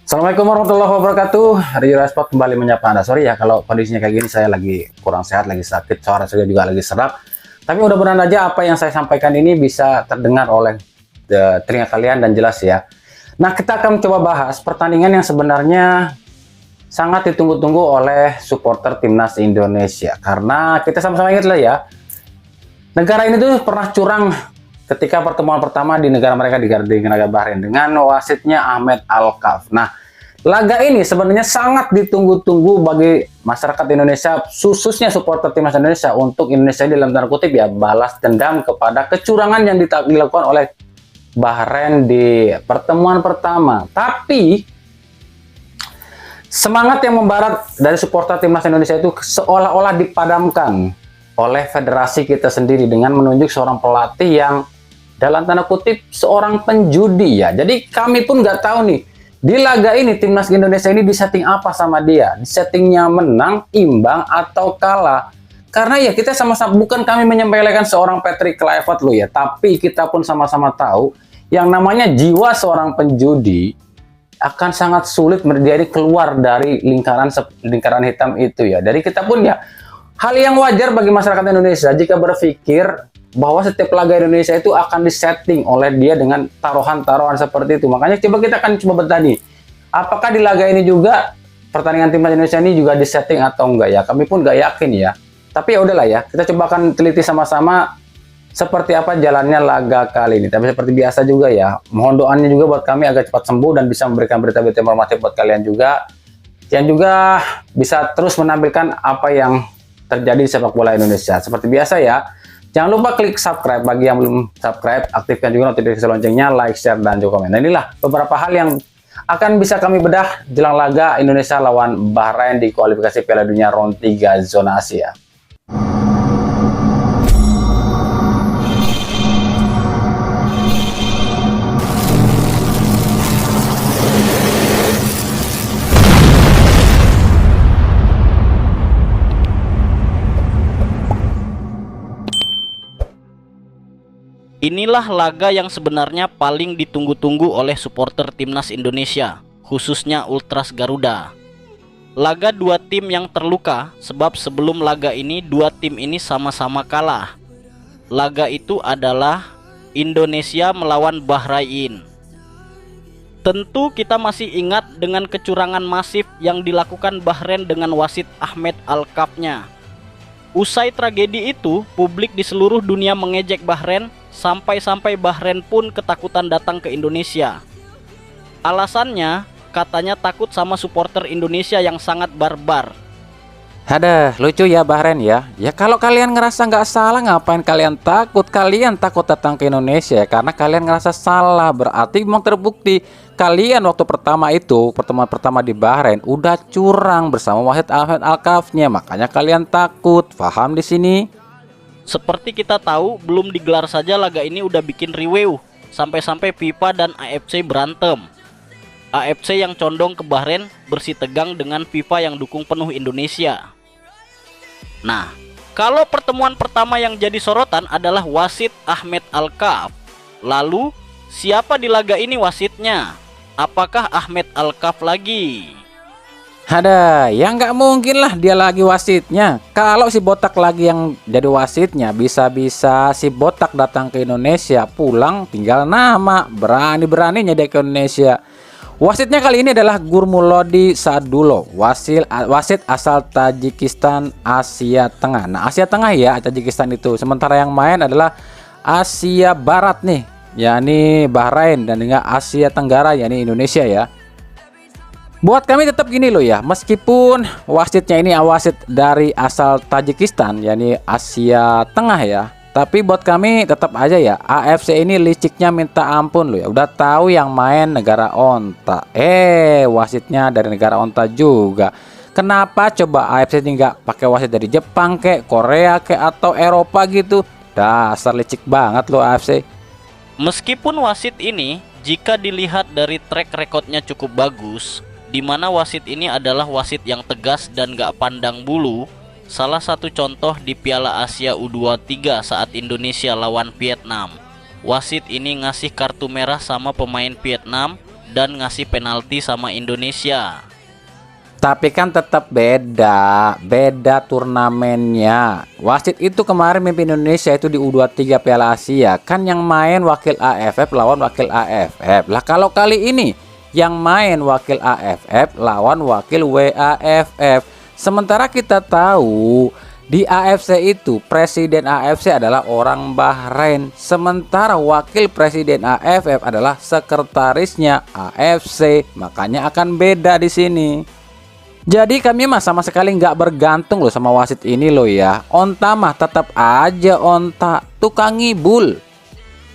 Assalamualaikum warahmatullahi wabarakatuh. Rio Sport kembali menyapa Anda. Sorry ya kalau kondisinya kayak gini, saya lagi kurang sehat, lagi sakit, suara saya juga lagi serak. Tapi mudah-mudahan aja apa yang saya sampaikan ini bisa terdengar oleh telinga kalian dan jelas ya. Nah, kita akan coba bahas pertandingan yang sebenarnya sangat ditunggu-tunggu oleh supporter timnas Indonesia. Karena kita sama-sama ingat lah ya, negara ini tuh pernah curang ketika pertemuan pertama di negara mereka, di negara Bahrain, dengan wasitnya Ahmed Alkaf. Nah, laga ini sebenarnya sangat ditunggu-tunggu bagi masyarakat Indonesia, khususnya supporter timnas Indonesia, untuk Indonesia dalam tanda kutip ya balas dendam kepada kecurangan yang dilakukan oleh Bahrain di pertemuan pertama. Tapi semangat yang membarat dari supporter timnas Indonesia itu seolah-olah dipadamkan oleh federasi kita sendiri dengan menunjuk seorang pelatih yang dalam tanda kutip seorang penjudi ya. Jadi kami pun nggak tahu nih di laga ini timnas Indonesia ini disetting apa sama dia. Settingnya menang, imbang atau kalah. Karena ya kita sama-sama, bukan kami menyepelekan seorang Patrick Kluivert loh ya, tapi kita pun sama-sama tahu yang namanya jiwa seorang penjudi akan sangat sulit berdiri keluar dari lingkaran hitam itu ya. Dari kita pun ya, hal yang wajar bagi masyarakat Indonesia jika berpikir bahwa setiap laga Indonesia itu akan disetting oleh dia dengan taruhan-taruhan seperti itu. Makanya kita akan coba bertanya, apakah di laga ini juga pertandingan timnas Indonesia ini juga disetting atau enggak ya? Kami pun nggak yakin ya. Tapi ya udahlah ya, kita coba akan teliti sama-sama seperti apa jalannya laga kali ini. Tapi seperti biasa juga ya, mohon doanya juga buat kami agar cepat sembuh dan bisa memberikan berita-berita informatif buat kalian juga, yang juga bisa terus menampilkan apa yang terjadi di sepak bola Indonesia. Seperti biasa ya, jangan lupa klik subscribe bagi yang belum subscribe, aktifkan juga notifikasi loncengnya, like, share, dan juga komen. Nah, inilah beberapa hal yang akan bisa kami bedah jelang laga Indonesia lawan Bahrain di kualifikasi Piala Dunia round 3 zona Asia. Inilah laga yang sebenarnya paling ditunggu-tunggu oleh supporter timnas Indonesia, khususnya Ultras Garuda. Laga dua tim yang terluka sebab sebelum laga ini dua tim ini sama-sama kalah. Laga itu adalah Indonesia melawan Bahrain. Tentu kita masih ingat dengan kecurangan masif yang dilakukan Bahrain dengan wasit Ahmed Alkafnya. Usai tragedi itu, publik di seluruh dunia mengejek Bahrain, sampai-sampai Bahrain pun ketakutan datang ke Indonesia. Alasannya, katanya takut sama supporter Indonesia yang sangat barbar. Ada lucu ya Bahrain ya. Ya kalau kalian ngerasa nggak salah, ngapain kalian takut? Kalian takut datang ke Indonesia karena kalian ngerasa salah. Berarti memang terbukti kalian waktu pertemuan pertama di Bahrain udah curang bersama wasit Ahmed Alkafnya. Makanya kalian takut. Paham di sini? Seperti kita tahu, belum digelar saja laga ini udah bikin riweuh. Sampai-sampai FIFA dan AFC berantem. AFC yang condong ke Bahrain bersitegang dengan FIFA yang dukung penuh Indonesia. Nah, kalau pertemuan pertama yang jadi sorotan adalah wasit Ahmed Alkaf. Lalu, siapa di laga ini wasitnya? Apakah Ahmed Alkaf lagi? Ada, ya nggak mungkin lah dia lagi wasitnya. Kalau si botak lagi yang jadi wasitnya, bisa-bisa si botak datang ke Indonesia, pulang tinggal nama, berani-beraninya dia ke Indonesia. Wasitnya kali ini adalah Gurmulodi Sadulo, wasit asal Tajikistan, Asia Tengah. Nah, Asia Tengah ya, Tajikistan itu. Sementara yang main adalah Asia Barat nih, yakni Bahrain, dan juga Asia Tenggara, yakni Indonesia ya. Buat kami tetap gini loh ya, meskipun wasitnya ini wasit dari asal Tajikistan, yakni Asia Tengah ya, tapi buat kami tetap aja ya, AFC ini liciknya minta ampun loh ya. Udah tahu yang main negara onta, wasitnya dari negara onta juga. Kenapa coba AFC ini nggak pakai wasit dari Jepang kek, Korea kek, atau Eropa gitu? Dasar licik banget loh AFC. Meskipun wasit ini, jika dilihat dari track recordnya cukup bagus, di mana wasit ini adalah wasit yang tegas dan gak pandang bulu. Salah satu contoh di Piala Asia U23 saat Indonesia lawan Vietnam. Wasit ini ngasih kartu merah sama pemain Vietnam dan ngasih penalti sama Indonesia. Tapi kan tetap beda turnamennya. Wasit itu kemarin mimpin Indonesia itu di U23 Piala Asia. Kan yang main wakil AFF lawan wakil AFF. Lah kalau kali ini yang main wakil AFF lawan wakil WAFF. Sementara kita tahu di AFC itu presiden AFC adalah orang Bahrain. Sementara wakil presiden AFF adalah sekretarisnya AFC. Makanya akan beda di sini. Jadi kami mah sama sekali nggak bergantung loh sama wasit ini loh ya. Onta mah tetap aja onta, tukang ngibul.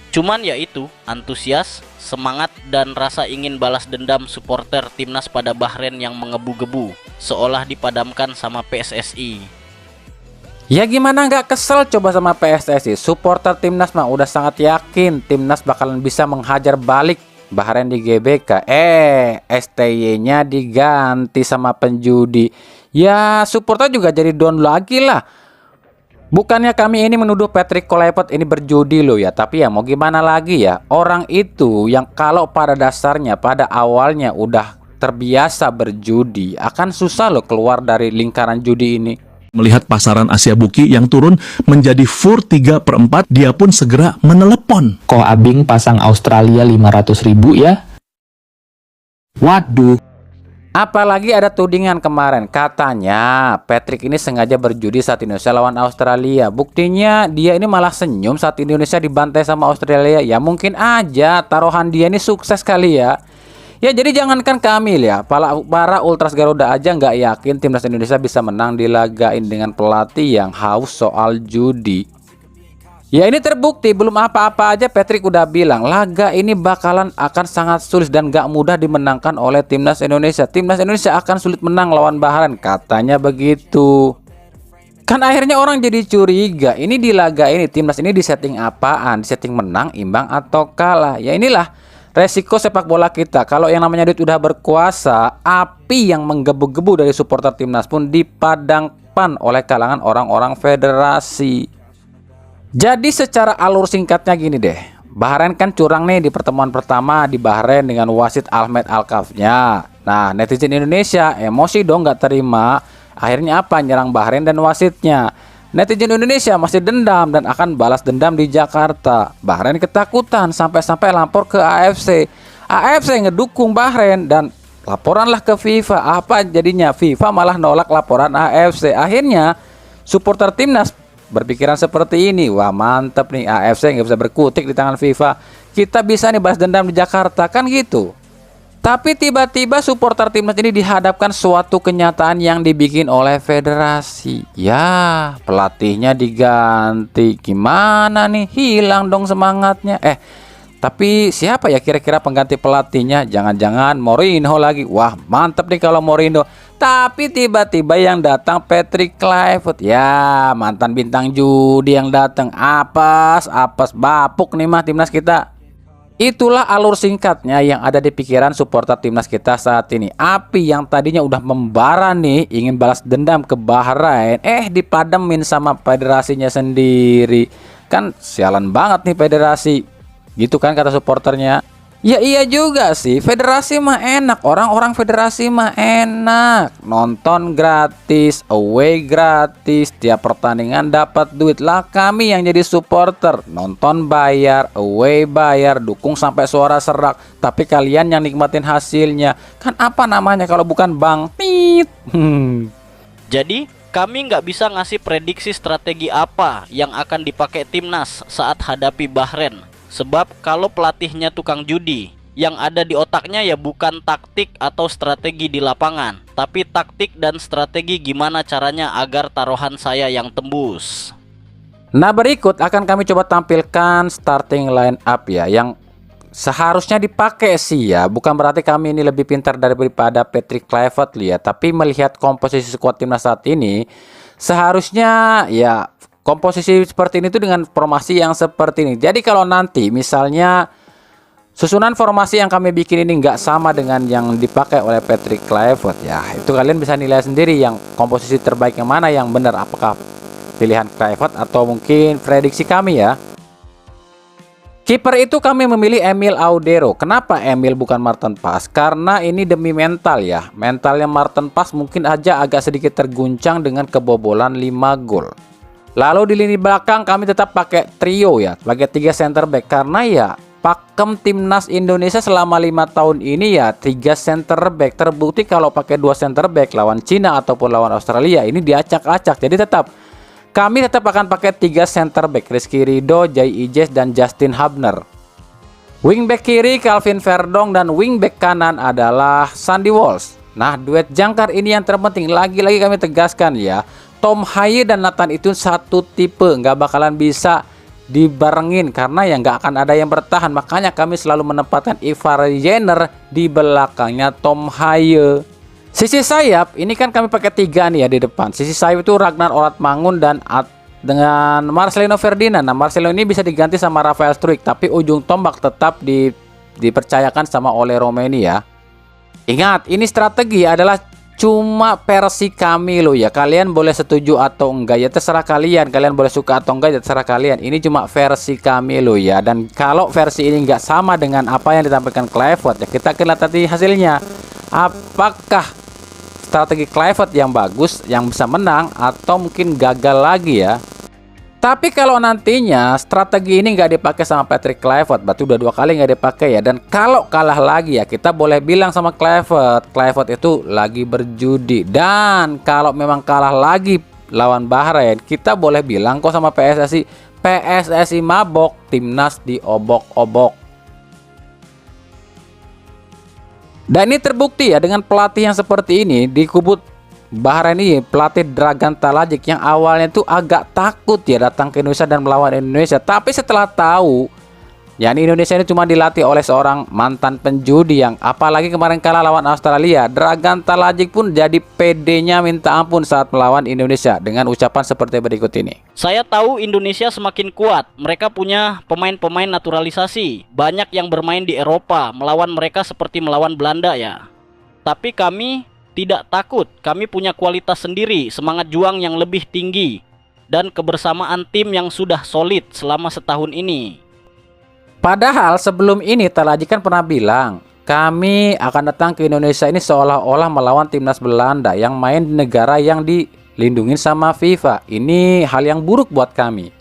Cuman ya itu, antusias, semangat, dan rasa ingin balas dendam supporter timnas pada Bahrain yang mengebu-gebu, seolah dipadamkan sama PSSI. Ya gimana nggak kesel coba sama PSSI. Supporter timnas mah udah sangat yakin timnas bakalan bisa menghajar balik Bahrain di GBK. STY-nya diganti sama penjudi. Ya supporter juga jadi down lagi lah. Bukannya kami ini menuduh Patrick Kluivert ini berjudi loh ya, tapi ya mau gimana lagi ya. Orang itu yang kalau pada dasarnya pada awalnya udah terbiasa berjudi, akan susah loh keluar dari lingkaran judi ini. Melihat pasaran Asia Buki yang turun menjadi fur 3/4, dia pun segera menelepon. Kok Abing pasang Australia 500.000 ya? Waduh. Apalagi ada tudingan kemarin, katanya Patrick ini sengaja berjudi saat Indonesia lawan Australia. Buktinya dia ini malah senyum saat Indonesia dibantai sama Australia. Ya mungkin aja taruhan dia ini sukses kali ya. Ya jadi jangankan kami ya, para Ultras Garuda aja nggak yakin timnas Indonesia bisa menang di laga ini dengan pelatih yang haus soal judi. Ya ini terbukti, belum apa-apa aja Patrick udah bilang laga ini bakalan akan sangat sulit dan gak mudah dimenangkan oleh timnas Indonesia. Timnas Indonesia akan sulit menang lawan Bahrain, katanya begitu. Kan akhirnya orang jadi curiga, ini di laga ini timnas ini disetting apaan? Disetting menang, imbang, atau kalah? Ya inilah resiko sepak bola kita. Kalau yang namanya duit udah berkuasa, api yang menggebu-gebu dari supporter timnas pun dipadamkan oleh kalangan orang-orang federasi. Jadi secara alur singkatnya gini deh, Bahrain kan curang nih di pertemuan pertama di Bahrain dengan wasit Ahmed Alkafnya. Nah netizen Indonesia emosi dong, nggak terima. Akhirnya apa? Nyerang Bahrain dan wasitnya. Netizen Indonesia masih dendam dan akan balas dendam di Jakarta. Bahrain ketakutan sampai-sampai lapor ke AFC. AFC ngedukung Bahrain dan laporanlah ke FIFA. Apa jadinya? FIFA malah nolak laporan AFC. Akhirnya supporter timnas berpikiran seperti ini, wah mantep nih, AFC nggak bisa berkutik di tangan FIFA, kita bisa nih balas dendam di Jakarta, kan gitu. Tapi tiba-tiba supporter timnas ini dihadapkan suatu kenyataan yang dibikin oleh federasi. Ya pelatihnya diganti, gimana nih, hilang dong semangatnya. Tapi siapa ya kira-kira pengganti pelatihnya? Jangan-jangan Mourinho lagi. Wah mantep nih kalau Mourinho. Tapi tiba-tiba yang datang Patrick Kluivert. Ya mantan bintang judi yang datang. Apes bapuk nih mah timnas kita. Itulah alur singkatnya yang ada di pikiran supporter timnas kita saat ini. Api yang tadinya udah membara nih, ingin balas dendam ke Bahrain, dipademin sama federasinya sendiri. Kan sialan banget nih federasi. Gitu kan kata supporternya. Ya iya juga sih, federasi mah enak, orang-orang federasi mah enak, nonton gratis, away gratis, tiap pertandingan dapat duit. Lah kami yang jadi supporter, nonton bayar, away bayar, dukung sampai suara serak, tapi kalian yang nikmatin hasilnya. Kan apa namanya kalau bukan Bang Tit? Jadi kami nggak bisa ngasih prediksi strategi apa yang akan dipakai timnas saat hadapi Bahrain. Sebab kalau pelatihnya tukang judi, yang ada di otaknya ya bukan taktik atau strategi di lapangan, tapi taktik dan strategi gimana caranya agar taruhan saya yang tembus. Nah berikut akan kami coba tampilkan starting line up ya, yang seharusnya dipakai sih ya. Bukan berarti kami ini lebih pintar daripada Patrick Kluivert ya, tapi melihat komposisi skuad timnas saat ini, seharusnya ya komposisi seperti ini tuh dengan formasi yang seperti ini. Jadi kalau nanti misalnya susunan formasi yang kami bikin ini nggak sama dengan yang dipakai oleh Patrick Kluivert, ya itu kalian bisa nilai sendiri yang komposisi terbaik yang mana yang benar, apakah pilihan Kluivert atau mungkin prediksi kami ya. Kiper itu kami memilih Emil Audero. Kenapa Emil bukan Martin Paes? Karena ini demi mental ya. Mentalnya Martin Paes mungkin aja agak sedikit terguncang dengan kebobolan 5 gol. Lalu di lini belakang kami tetap pakai trio ya, pakai 3 center back karena ya pakem timnas Indonesia selama 5 tahun ini ya 3 center back. Terbukti kalau pakai 2 center back lawan Cina ataupun lawan Australia ini diacak-acak. Jadi kami tetap akan pakai 3 center back, Rizky Ridho, Jai Ijes, dan Justin Hubner. Wingback kiri Calvin Verdong dan wingback kanan adalah Sandy Walsh. Nah, duet jangkar ini yang terpenting. Lagi-lagi kami tegaskan ya, Tom Haye dan Nathan itu satu tipe, nggak bakalan bisa dibarengin karena ya nggak akan ada yang bertahan. Makanya kami selalu menempatkan Ivar Jenner di belakangnya Tom Haye. Sisi sayap ini kan kami pakai 3 nih ya di depan. Sisi sayap itu Ragnar Oratmangun dengan Marcelino Ferdinand. Nah, Marcelino ini bisa diganti sama Rafael Struijk, tapi ujung tombak tetap dipercayakan sama Ole Romeni ya. Ingat, ini strategi adalah cuma versi kami loh ya. Kalian boleh setuju atau enggak ya terserah kalian. Kalian boleh suka atau enggak ya terserah kalian. Ini cuma versi kami loh ya. Dan kalau versi ini enggak sama dengan apa yang ditampilkan Kluivert ya, kita akan lihat tadi hasilnya. Apakah strategi Kluivert yang bagus, yang bisa menang, atau mungkin gagal lagi ya. Tapi kalau nantinya strategi ini nggak dipakai sama Patrick Kluivert, berarti udah 2 kali nggak dipakai ya. Dan kalau kalah lagi ya, kita boleh bilang sama Kluivert itu lagi berjudi. Dan kalau memang kalah lagi lawan Bahrain, kita boleh bilang kok sama PSSI mabok, timnas diobok-obok. Dan ini terbukti ya dengan pelatih yang seperti ini di kubu Bahrain ini, pelatih Dragan Talajic yang awalnya tuh agak takut ya datang ke Indonesia dan melawan Indonesia. Tapi setelah tahu ya Indonesia ini cuma dilatih oleh seorang mantan penjudi yang apalagi kemarin kalah lawan Australia, Dragan Talajic pun jadi PD-nya minta ampun saat melawan Indonesia dengan ucapan seperti berikut ini. Saya tahu Indonesia semakin kuat. Mereka punya pemain-pemain naturalisasi. Banyak yang bermain di Eropa. Melawan mereka seperti melawan Belanda ya. Tapi kami tidak takut. Kami punya kualitas sendiri, semangat juang yang lebih tinggi, dan kebersamaan tim yang sudah solid selama setahun ini. Padahal sebelum ini Talajic kan pernah bilang, kami akan datang ke Indonesia ini seolah-olah melawan timnas Belanda yang main di negara yang dilindungi sama FIFA. Ini hal yang buruk buat kami.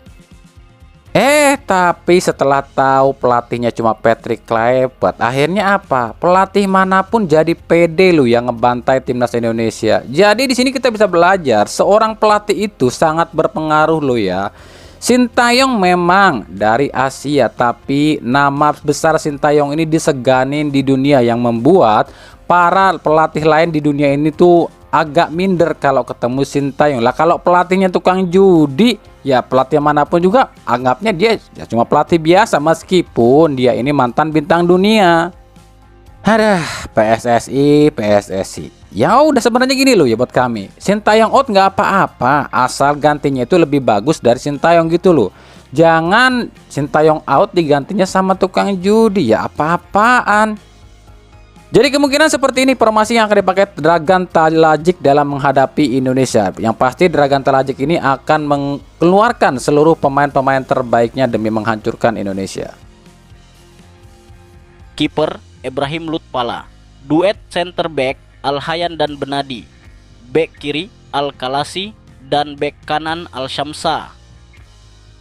Tapi setelah tahu pelatihnya cuma Patrick Kluivert, akhirnya apa? Pelatih manapun jadi pede lu yang ngebantai timnas Indonesia. Jadi di sini kita bisa belajar, seorang pelatih itu sangat berpengaruh lo ya. Sintayong memang dari Asia, tapi nama besar Sintayong ini diseganin di dunia yang membuat para pelatih lain di dunia ini tuh agak minder kalau ketemu Sintayong. Lah kalau pelatihnya tukang judi, ya pelatih manapun juga anggapnya dia ya cuma pelatih biasa meskipun dia ini mantan bintang dunia. Aduh, PSSI. Ya udah sebenarnya gini loh ya buat kami. Sintayong out nggak apa-apa, asal gantinya itu lebih bagus dari Sintayong gitu loh. Jangan Sintayong out digantinya sama tukang judi, ya apa-apaan. Jadi kemungkinan seperti ini formasi yang akan dipakai Dragan Talajic dalam menghadapi Indonesia. Yang pasti Dragan Talajic ini akan mengeluarkan seluruh pemain-pemain terbaiknya demi menghancurkan Indonesia. Kiper Ibrahim Lutfala. Duet center back Al-Hayan dan Benadi. Back kiri Al-Kalasi dan back kanan Al-Syamsa.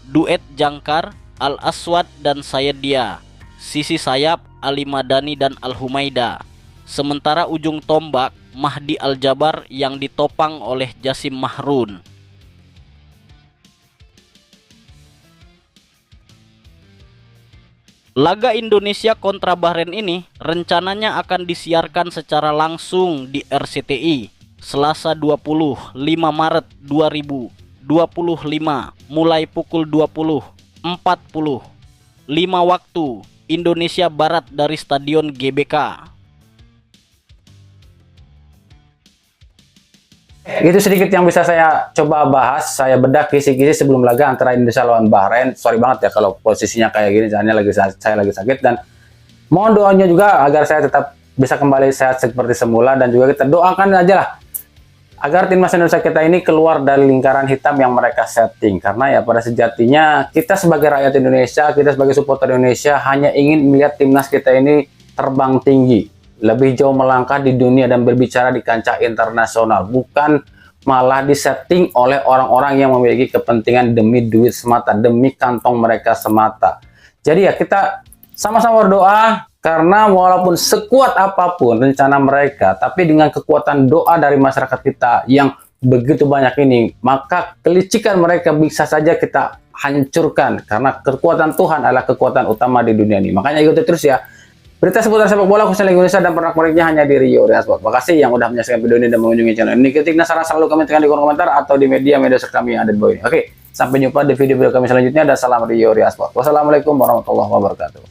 Duet jangkar Al-Aswad dan Sayedia. Sisi sayap Ali Madani dan Al-Humaida. Sementara ujung tombak Mahdi Al-Jabar yang ditopang oleh Jasim Mahrun. Laga Indonesia kontra Bahrain ini rencananya akan disiarkan secara langsung di RCTI Selasa 25 Maret 2025 mulai pukul 20.45 waktu Indonesia Barat dari Stadion GBK. Itu sedikit yang bisa saya coba bahas, saya bedah kisi-kisi sebelum laga antara Indonesia lawan Bahrain. Sorry banget ya kalau posisinya kayak gini, saya lagi sakit, dan mohon doanya juga agar saya tetap bisa kembali sehat seperti semula, dan juga kita doakan aja lah agar timnas Indonesia kita ini keluar dari lingkaran hitam yang mereka setting. Karena ya pada sejatinya kita sebagai rakyat Indonesia, kita sebagai supporter Indonesia hanya ingin melihat timnas kita ini terbang tinggi, lebih jauh melangkah di dunia dan berbicara di kancah internasional, bukan malah disetting oleh orang-orang yang memiliki kepentingan demi duit semata, demi kantong mereka semata. Jadi ya kita sama-sama berdoa, karena walaupun sekuat apapun rencana mereka, tapi dengan kekuatan doa dari masyarakat kita yang begitu banyak ini, maka kelicikan mereka bisa saja kita hancurkan, karena kekuatan Tuhan adalah kekuatan utama di dunia ini. Makanya ikuti terus ya berita seputar sepak bola khususnya Liga Indonesia dan pernak-perniknya hanya di Rio Sport. Terima kasih yang udah menyaksikan video ini dan mengunjungi channel ini. Kritik saran selalu kami tekan di kolom komentar atau di media sosial kami yang ada di bawah ini. Oke, sampai jumpa di video-video kami selanjutnya dan salam Rio Sport. Wassalamualaikum warahmatullahi wabarakatuh.